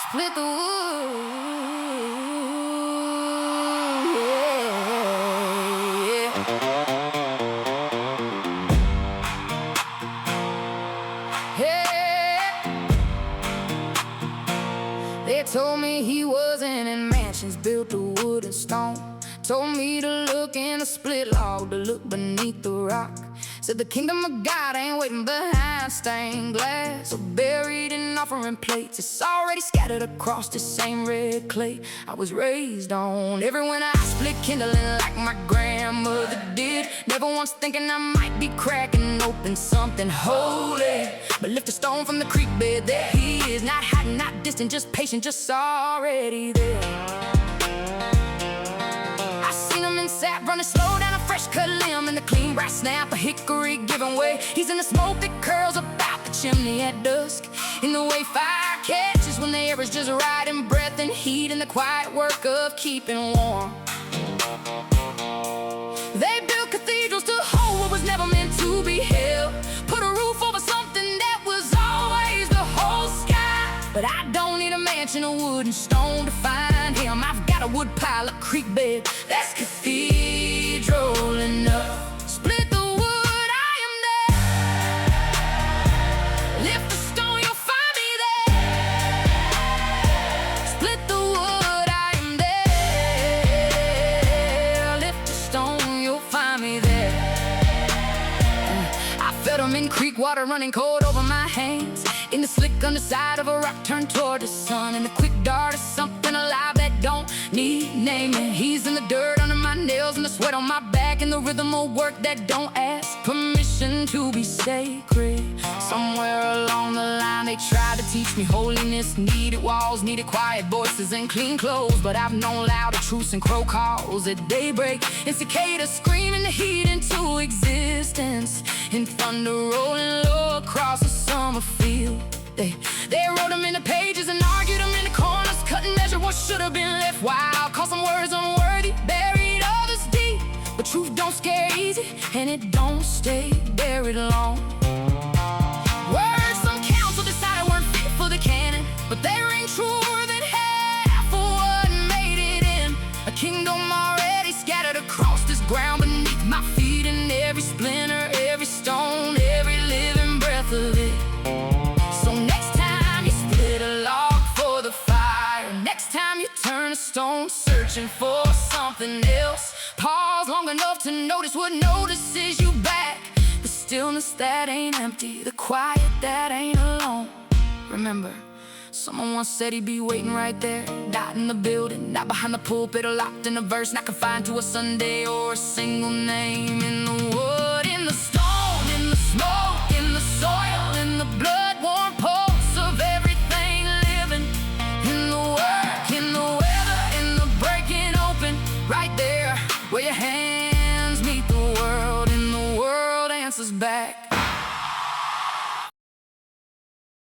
Split the wood. They told me he wasn't in mansions built of wood and stone. Told me to look in the split log, to look beneath the rock. Said the kingdom of God ain't waiting behind stained glass or buried in offering plates. It's already scattered across the same red clay I was raised on. Every winter I split kindling like my grandmother did, never once thinking I might be cracking open something holy. But lift a stone from the creek bed, there he is, not hiding, not distant, just patient, just already there. I seen him in sap running slow down a fresh cut limb, and the clean brass snap a hickory giving way. He's in the smoke that curls about the chimney at dusk, in the way fire catches when the air is just right, in breath and heat, in the quiet work of keeping warm. They built cathedrals to hold what was never meant to be held, put a roof over something that was always the whole sky. But I don't need a mansion of wood and stone to find him. I've got a wood pile, a creek bed, that's cathedral enough. Split the wood, I am there. Lift the stone, you'll find me there. Split the wood, I am there. Lift the stone, you'll find me there. I felt him in creek water running cold over my hands, in the slick underside of a rock turned toward the sun, in the quick dart of something alive that don't need naming. He's in the dirt under my nails, and the sweat on my back, and the rhythm of work that don't ask permission to be sacred. Somewhere along the line they tried to teach me holiness needed walls, needed quiet voices and clean clothes. But I've known louder truths and crow calls at daybreak, and cicadas screaming the heat into existence, in thunder rolling low across a summer field. They wrote them in the pages and argued them in the corners, cut and measure what should have been left wild. Call some words unworthy, buried others deep. But truth don't scare easy, and it don't stay buried long. Words some council decided weren't fit for the canon, but they ring truer than half of what made it in. A kingdom already scattered across this ground beneath my feet, and every splinter, every stone, every living breath of it. So next time you split a log for the fire, next time you turn a stone searching for something else, pause long enough to notice what notices you back. The stillness that ain't empty, the quiet that ain't alone. Remember, someone once said he'd be waiting right there, not in the building, not behind the pulpit or locked in a verse, not confined to a Sunday or a single name. In the wood, in the stone, in the smoke, in the soil, in the blood-warm pulse of everything living, in the work, in the weather, in the breaking open, right there where your hands meet the world, and the world answers back.